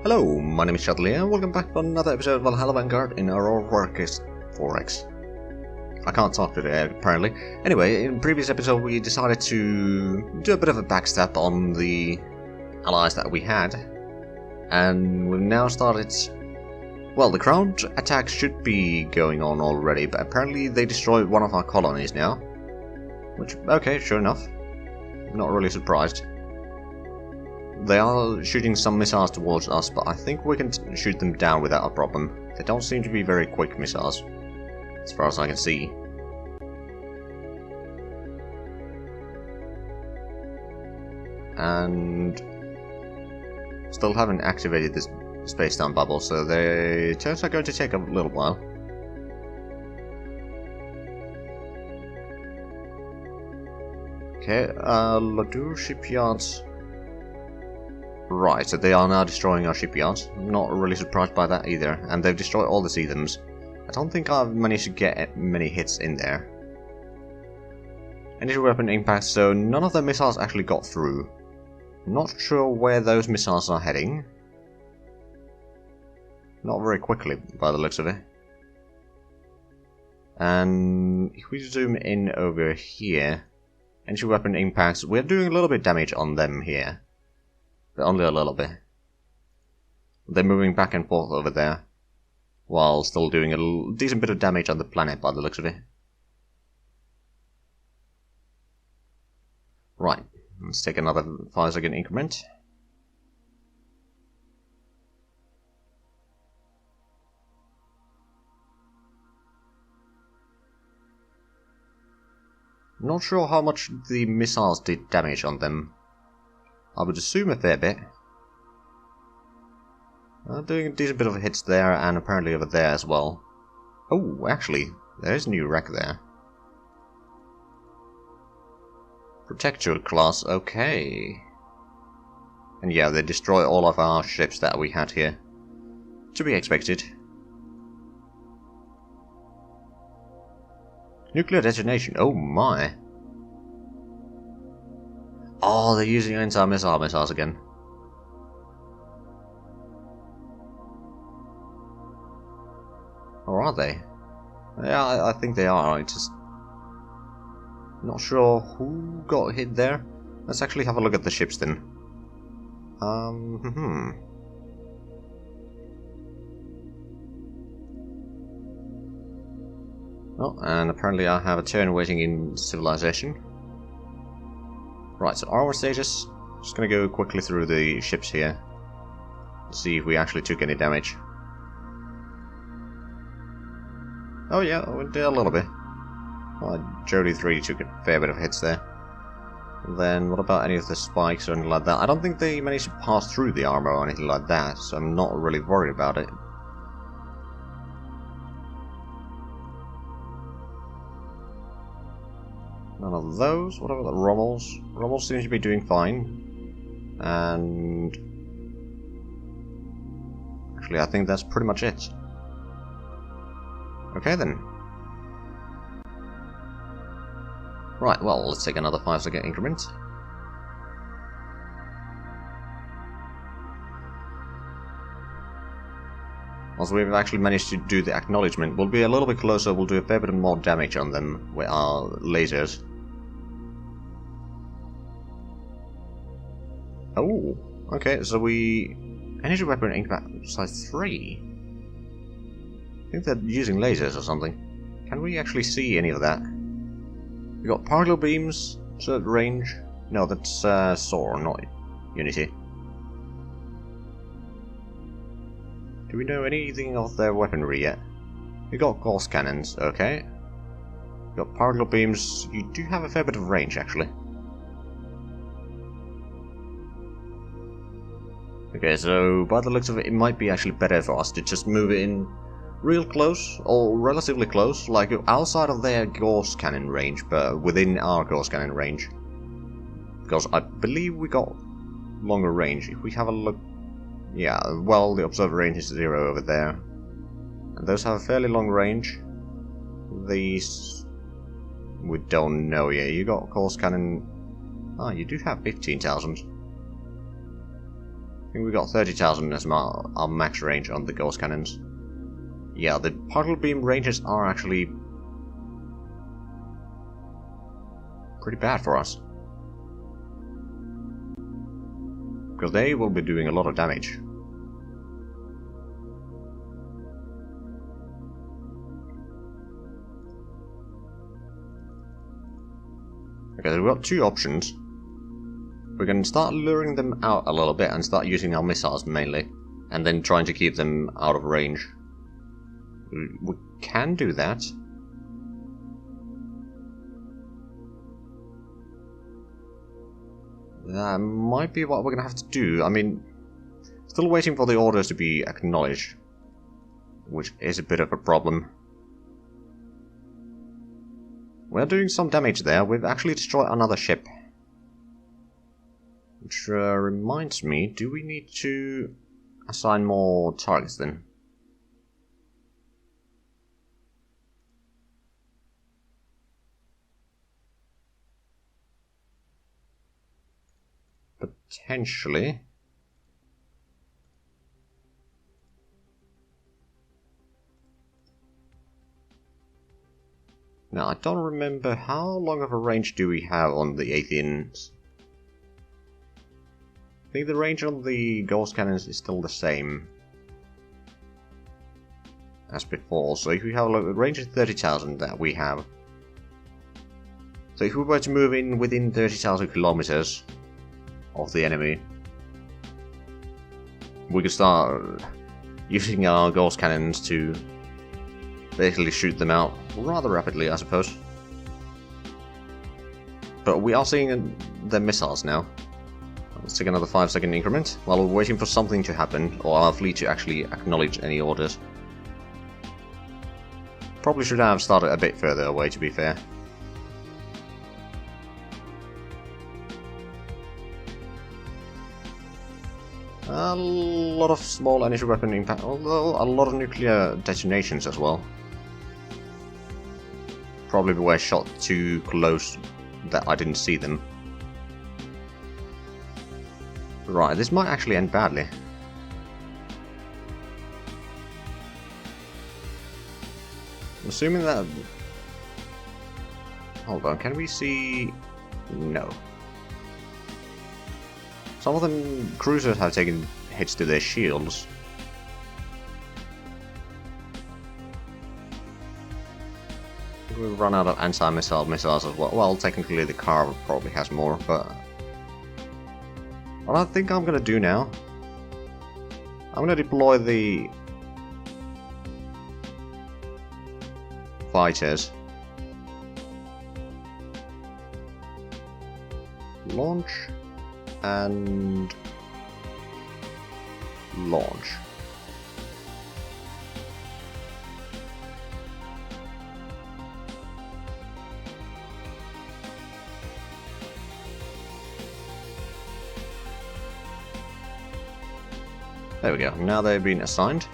Hello, my name is Zhatelier and welcome back to another episode of Valhalla Vanguard in Aurora 4X. I can't talk today, apparently. Anyway, in the previous episode we decided to do a bit of a backstab on the allies that we had. And we've now started... Well, the ground attack should be going on already, but apparently they destroyed one of our colonies now. Which, okay, sure enough. Not really surprised. They are shooting some missiles towards us, but I think we can shoot them down without a problem. They don't seem to be very quick missiles, as far as I can see. And still haven't activated this space-time bubble, so the turns are going to take a little while. Okay, Ladur shipyards. Right, so they are now destroying our shipyards. Not really surprised by that either. And they've destroyed all the Seathams. I don't think I've managed to get many hits in there. Initial weapon impact, so none of the missiles actually got through. Not sure where those missiles are heading. Not very quickly, by the looks of it. And if we zoom in over here, initial weapon impacts, we're doing a little bit of damage on them here. But only a little bit. They're moving back and forth over there, while still doing a decent bit of damage on the planet by the looks of it. Right, let's take another 5-second increment. Not sure how much the missiles did damage on them. I would assume a fair bit. Doing a decent bit of hits there, and apparently over there as well. Oh, actually, there's a new wreck there. Protector class, okay. And yeah, they destroy all of our ships that we had here. To be expected. Nuclear detonation, oh my. Oh, they're using anti-missile missiles again. Or are they? Yeah, I think they are. I just... not sure who got hit there. Let's actually have a look at the ships then. Oh, and apparently I have a turn waiting in civilization. Right, so armor status. Just gonna go quickly through the ships here. See if we actually took any damage. Oh yeah, we did a little bit. Jody 3 took a fair bit of hits there. Then what about any of the spikes or anything like that? I don't think they managed to pass through the armor or anything like that, so I'm not really worried about it. None of those. What about the Rommels? Rommels seems to be doing fine. And... actually, I think that's pretty much it. Okay then. Right, well, let's take another 5-second increment. Once we've actually managed to do the acknowledgement, we'll be a little bit closer, we'll do a fair bit more damage on them with our lasers. Oh, okay, so we... energy weapon impact size 3. I think they're using lasers or something. Can we actually see any of that? We got particle beams, certain range. No, that's SOAR, not Unity. Do we know anything of their weaponry yet? We got gauss cannons, okay. We got particle beams. You do have a fair bit of range, actually. Okay, so by the looks of it, it might be actually better for us to just move in real close, or relatively close, like outside of their gauss cannon range, but within our gauss cannon range. Because I believe we got longer range. If we have a look... yeah, well, the observer range is 0 over there. And those have a fairly long range. These... we don't know yet. You got gauss cannon... ah, you do have 15,000. I think we got 30,000 as our max range on the ghost cannons. Yeah, the particle beam ranges are actually pretty bad for us. Because they will be doing a lot of damage. Okay, so we've got two options. We can start luring them out a little bit and start using our missiles mainly, and then trying to keep them out of range. We can do that. That might be what we're gonna have to do. I mean, still waiting for the orders to be acknowledged, which is a bit of a problem. We're doing some damage there. We've actually destroyed another ship. Which reminds me, do we need to assign more targets then? Potentially. Now, I don't remember how long of a range do we have on the Athenians. I think the range on the ghost cannons is still the same as before. So if we have a look, the range is 30,000 that we have. So if we were to move in within 30,000 kilometers of the enemy, we could start using our ghost cannons to basically shoot them out rather rapidly, I suppose. But we are seeing the missiles now. Let's take another 5-second increment while we're waiting for something to happen, or our fleet to actually acknowledge any orders. Probably should have started a bit further away, to be fair. A lot of small energy weapon impact, although a lot of nuclear detonations as well. Probably were shot too close that I didn't see them. Right, this might actually end badly. I'm assuming that... Hold on, can we see... No. Some of them cruisers have taken hits to their shields. We've run out of anti-missile missiles as well. Well, technically the car probably has more, but... What I think I'm gonna do now... I'm gonna deploy the... fighters. Launch... and... launch. There we go, now they've been assigned.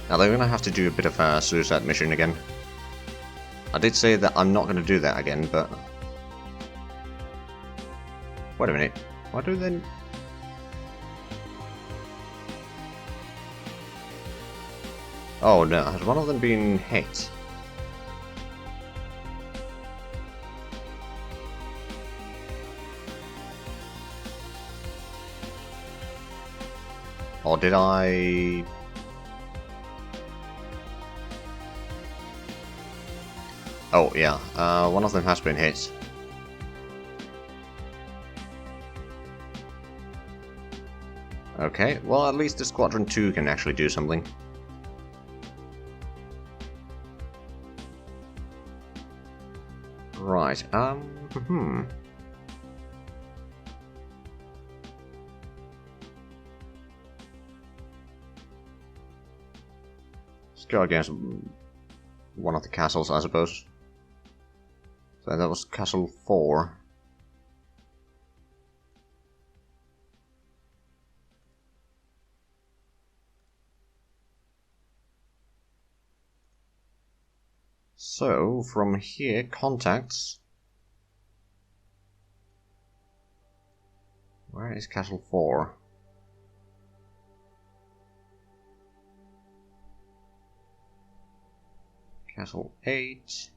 Now they're gonna have to do a bit of a suicide mission again. I did say that I'm not gonna do that again, but... Wait a minute, why do they... Oh no, has one of them been hit? Or did I... Oh yeah, one of them has been hit. Okay, well at least the Squadron 2 can actually do something. Right, Let's go against one of the castles, I suppose. So that was Castle 4. So, from here, contacts. Where is Castle 4? Castle 8.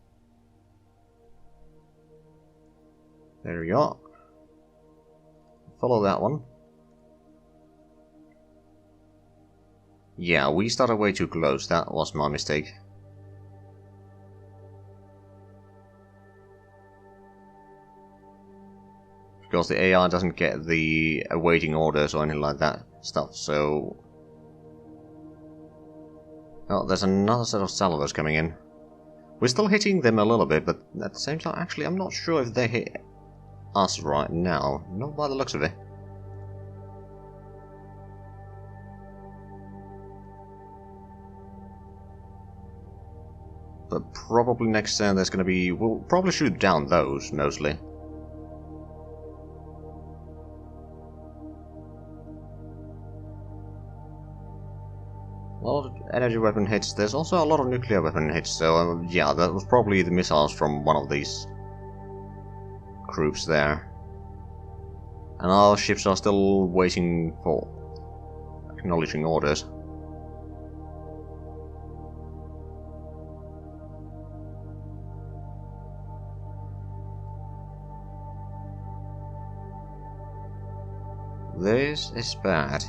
There we go. Follow that one. Yeah, we started way too close. That was my mistake. Because the AI doesn't get the awaiting orders or anything like that stuff, so... Oh, there's another set of salvos coming in. We're still hitting them a little bit, but at the same time, actually, I'm not sure if they hit us right now. Not by the looks of it. But probably next turn there's gonna be... We'll probably shoot down those, mostly. A lot of energy weapon hits. There's also a lot of nuclear weapon hits, so yeah, that was probably the missiles from one of these groups there. And our ships are still waiting for acknowledging orders. This is bad.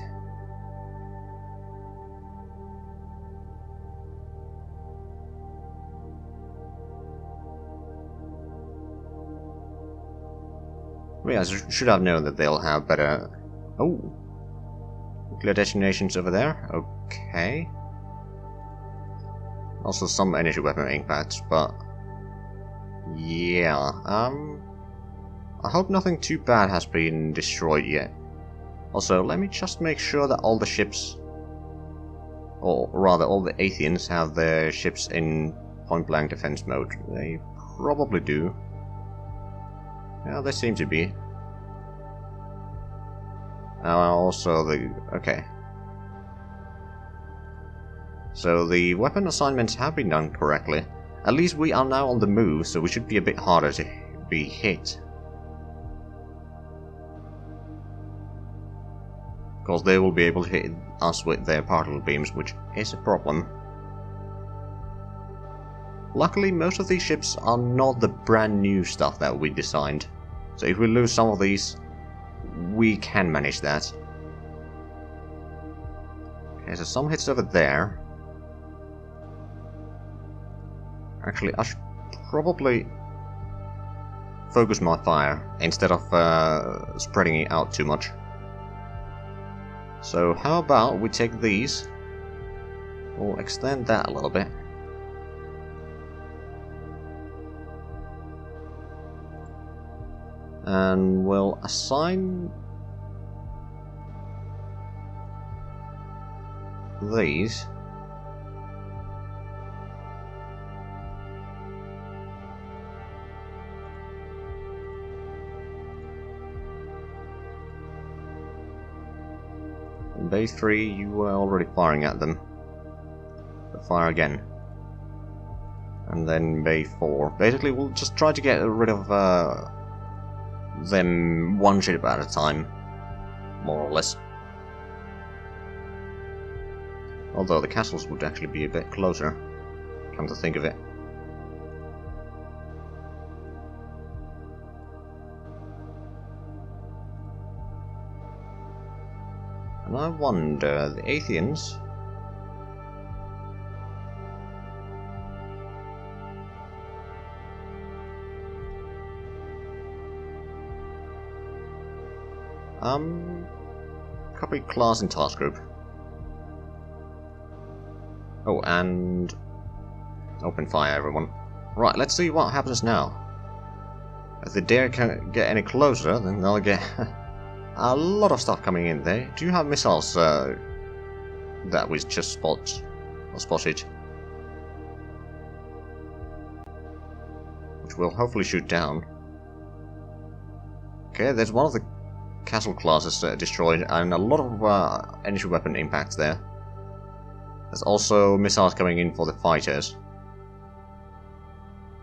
Yeah, I should have known that they'll have better... Oh! Nuclear detonations over there. Okay. Also some energy weapon impacts, but... Yeah, I hope nothing too bad has been destroyed yet. Also, let me just make sure that all the ships... Or rather, all the Athenians have their ships in point-blank defense mode. They probably do. Yeah, they seem to be. Also the... okay. So the weapon assignments have been done correctly. At least we are now on the move, so we should be a bit harder to be hit. Because they will be able to hit us with their particle beams, which is a problem. Luckily, most of these ships are not the brand new stuff that we designed. So if we lose some of these, we can manage that. Okay, so some hits over there. Actually, I should probably focus my fire instead of spreading it out too much. So how about we take these, we'll extend that a little bit. And we'll assign these in base 3. You were already firing at them, but fire again. And then base 4. Basically we'll just try to get rid of them one ship at a time, more or less. Although the castles would actually be a bit closer, come to think of it. And I wonder, the Athenians... Copy class and task group. Oh, and open fire, everyone. Right, let's see what happens now. If they dare get any closer, then they'll get a lot of stuff coming in there. Do you have missiles that we just spotted? Which we'll hopefully shoot down. Okay, there's one of the castle classes destroyed, and a lot of energy weapon impacts there. There's also missiles coming in for the fighters.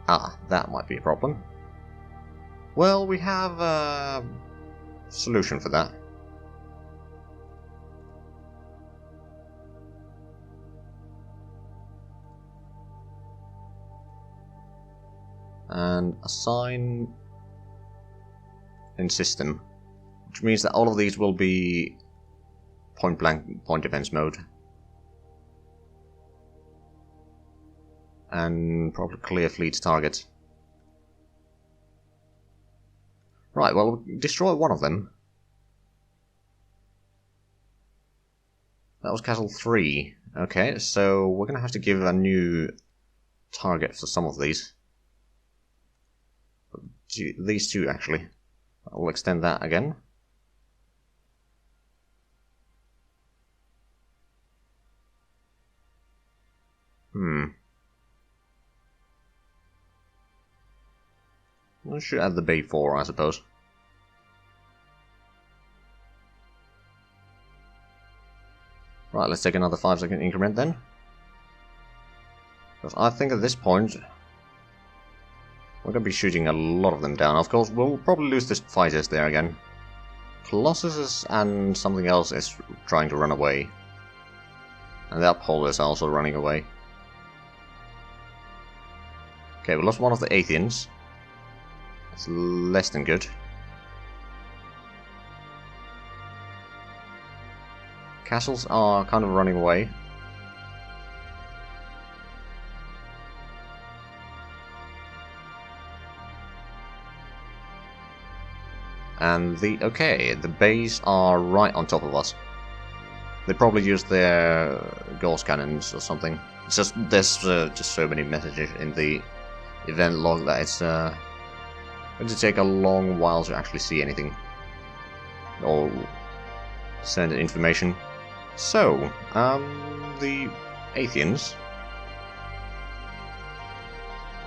Ah, that might be a problem. Well, we have solution for that. And assign in system, which means that all of these will be point blank point defense mode. And probably clear fleet targets. Right, well, destroy one of them. That was Castle 3. Okay, so we're gonna have to give a new target for some of these. These two, actually. I'll extend that again. I should add the Bay 4, I suppose. Right, let's take another 5-second increment then. Because I think at this point we're going to be shooting a lot of them down. Of course, we'll probably lose the fighters there again. Colossus and something else is trying to run away. And the Upholder is also running away. Okay, we lost one of the Athenians. That's less than good. Castles are kind of running away. And the bays are right on top of us. They probably use their gauss cannons or something. It's just there's just so many messages in the event log that it's going to take a long while to actually see anything or send information. So, the Athenians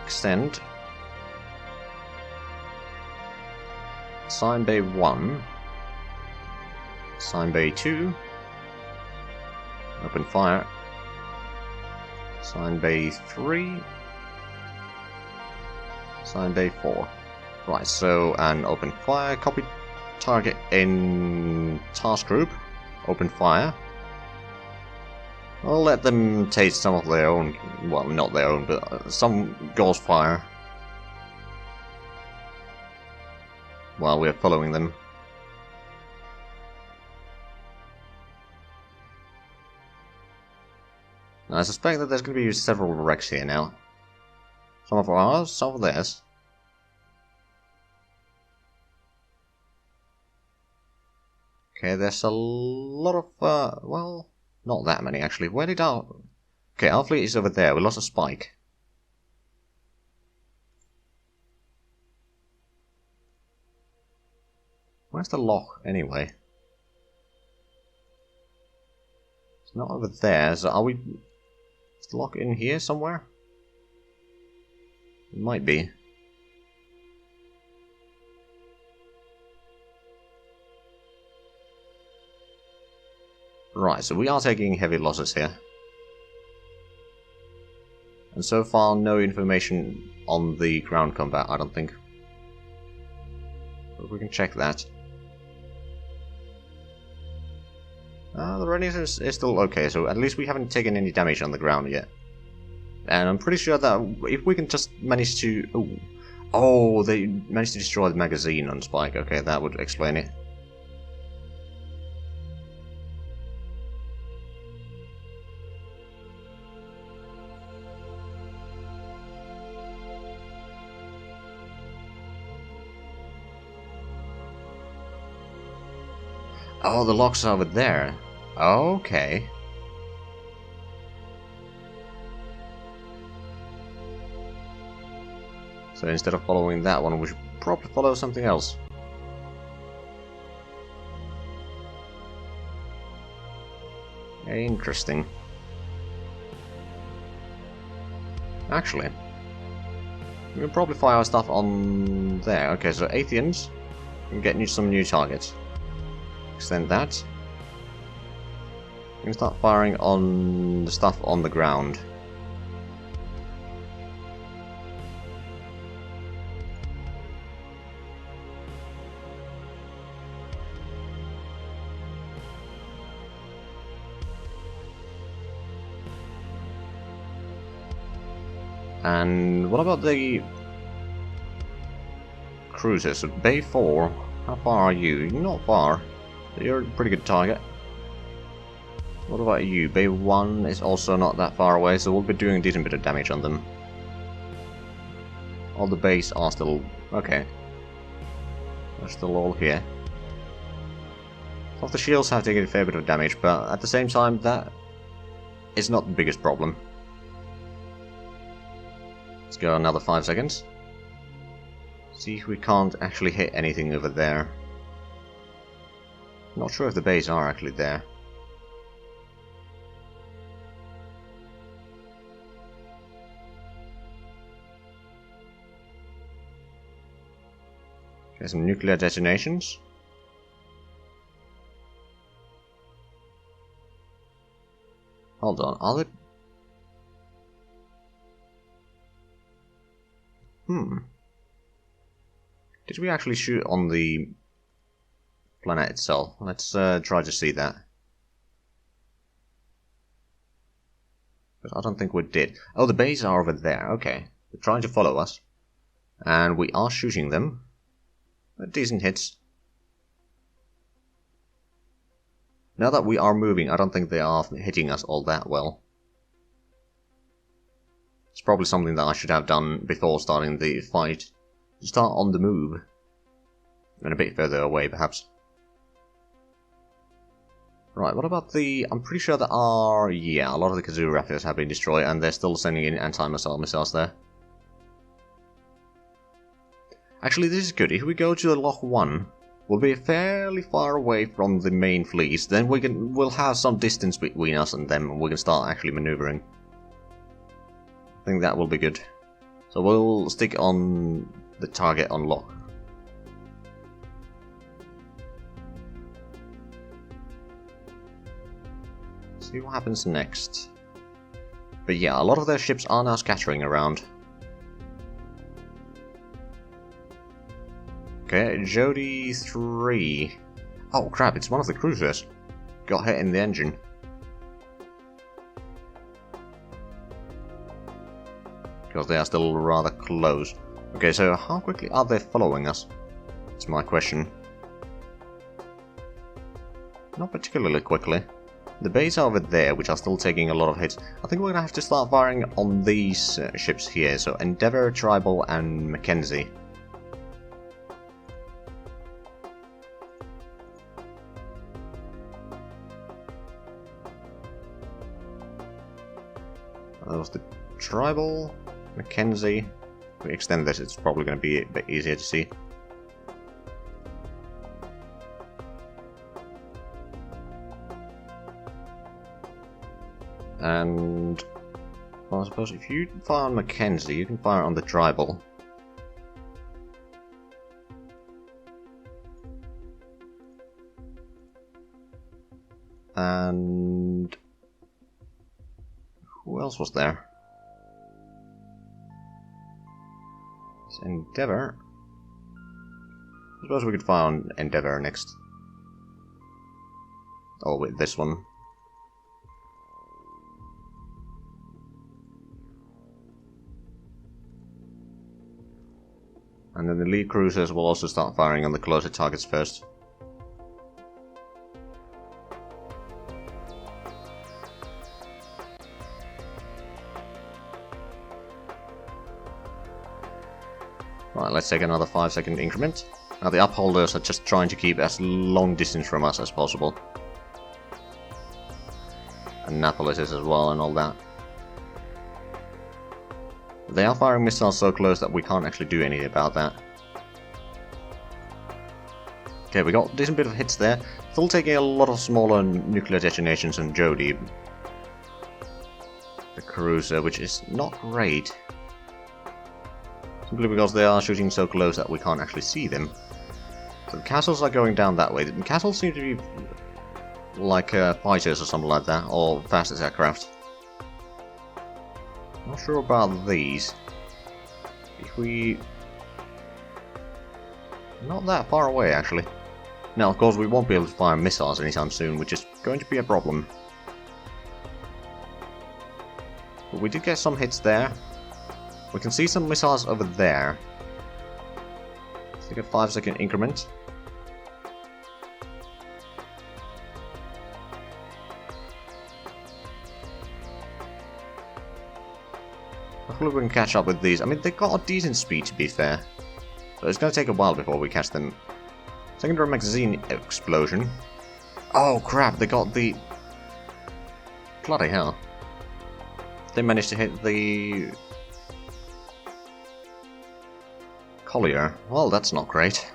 extend. Assign Bay 1. Assign Bay 2. Open fire. Assign Bay 3. Assign Bay 4. Right, so, and open fire. Copy target in task group. Open fire. I'll let them taste some of their own, well, not their own, but some gauze fire while we're following them. Now, I suspect that there's going to be several wrecks here now. Some of ours, some of theirs. Okay, there's a lot of, well, not that many actually. Where did our... Okay, our fleet is over there. We lost a spike. Where's the lock anyway? It's not over there, so are we... Is the lock in here somewhere? It might be. Right, so we are taking heavy losses here. And so far, no information on the ground combat, I don't think. But we can check that. The readiness is still okay, so at least we haven't taken any damage on the ground yet. And I'm pretty sure that if we can just manage to... Oh, they managed to destroy the magazine on Spike. Okay, that would explain it. Oh, the lock's over there. Okay. So instead of following that one, we should probably follow something else. Interesting. Actually, we can probably fire our stuff on there. Okay, so Athenians can get you some new targets. Extend that. We can start firing on the stuff on the ground. And what about the cruisers? So Bay 4, how far are you? You're not far. You're a pretty good target. What about you? Bay 1 is also not that far away, so we'll be doing a decent bit of damage on them. All the bays are still... okay. They're still all here. Some of the shields have taken a fair bit of damage, but at the same time, that is not the biggest problem. Let's go another 5 seconds. See if we can't actually hit anything over there. Not sure if the bays are actually there. Okay, some nuclear detonations. Hold on, are they... Did we actually shoot on the planet itself? Let's try to see that. But I don't think we did. Oh, the bays are over there, okay. They're trying to follow us. And we are shooting them. Decent hits. Now that we are moving, I don't think they are hitting us all that well. It's probably something that I should have done before starting the fight. Start on the move. And a bit further away, perhaps. Right, what about the... I'm pretty sure there are... yeah, a lot of the Kazoo Raptors have been destroyed, and they're still sending in anti-missile missiles there. Actually, this is good. If we go to the Loch 1, we'll be fairly far away from the main fleets. Then we'll have some distance between us and them, and we can start actually maneuvering. I think that will be good. So we'll stick on the target on Loch. See what happens next. But yeah, a lot of their ships are now scattering around. Okay, Jody 3. Oh crap, it's one of the cruisers. Got hit in the engine. Because they are still rather close. Okay, so how quickly are they following us? That's my question. Not particularly quickly. The bays are over there, which are still taking a lot of hits. I think we're gonna have to start firing on these ships here. So Endeavour, Tribal, and Mackenzie. That was the Tribal, Mackenzie. If we extend this, it's probably going to be a bit easier to see. And well, I suppose if you fire on Mackenzie, you can fire on the Tribal. And who else was there? It's Endeavour. I suppose we could fire on Endeavour next. Oh, wait, this one. And then the lead cruisers will also start firing on the closer targets first. Right, let's take another 5-second increment. Now the upholders are just trying to keep as long distance from us as possible. Annapolis is as well and all that. They are firing missiles so close that we can't actually do anything about that. Okay, we got a decent bit of hits there. Still taking a lot of smaller nuclear detonations on Jody. The cruiser, which is not great. Simply because they are shooting so close that we can't actually see them. So the castles are going down that way. The castles seem to be like fighters or something like that, or fastest aircraft. Not sure about these. If we... not that far away, actually. Now, of course, we won't be able to fire missiles anytime soon, which is going to be a problem. But we did get some hits there. We can see some missiles over there. Let's take a 5-second increment. Hopefully we can catch up with these. I mean, they got a decent speed, to be fair. But it's going to take a while before we catch them. Secondary magazine explosion. Oh crap, they got the... Bloody hell. They managed to hit the... Collier. Well, that's not great.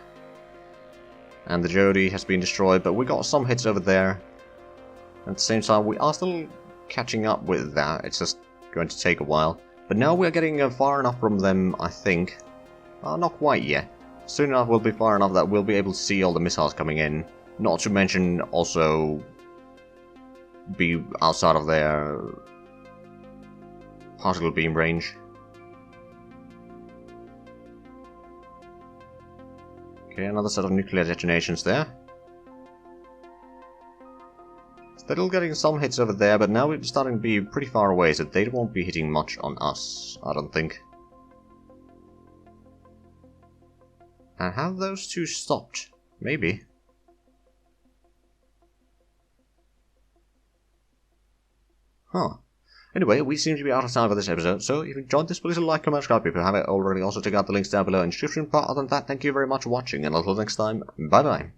And the Jody has been destroyed, but we got some hits over there. At the same time, we are still catching up with that. It's just going to take a while. But now we're getting far enough from them, I think. Not quite yet. Soon enough we'll be far enough that we'll be able to see all the missiles coming in. Not to mention also be outside of their particle beam range. Okay, another set of nuclear detonations there. Still getting some hits over there, but now we're starting to be pretty far away, so they won't be hitting much on us, I don't think. And have those two stopped? Maybe. Huh. Anyway, we seem to be out of time for this episode, so if you enjoyed this, please like, comment, subscribe if you haven't already. Also check out the links down below in the description. But other than that, thank you very much for watching, and until next time, bye bye.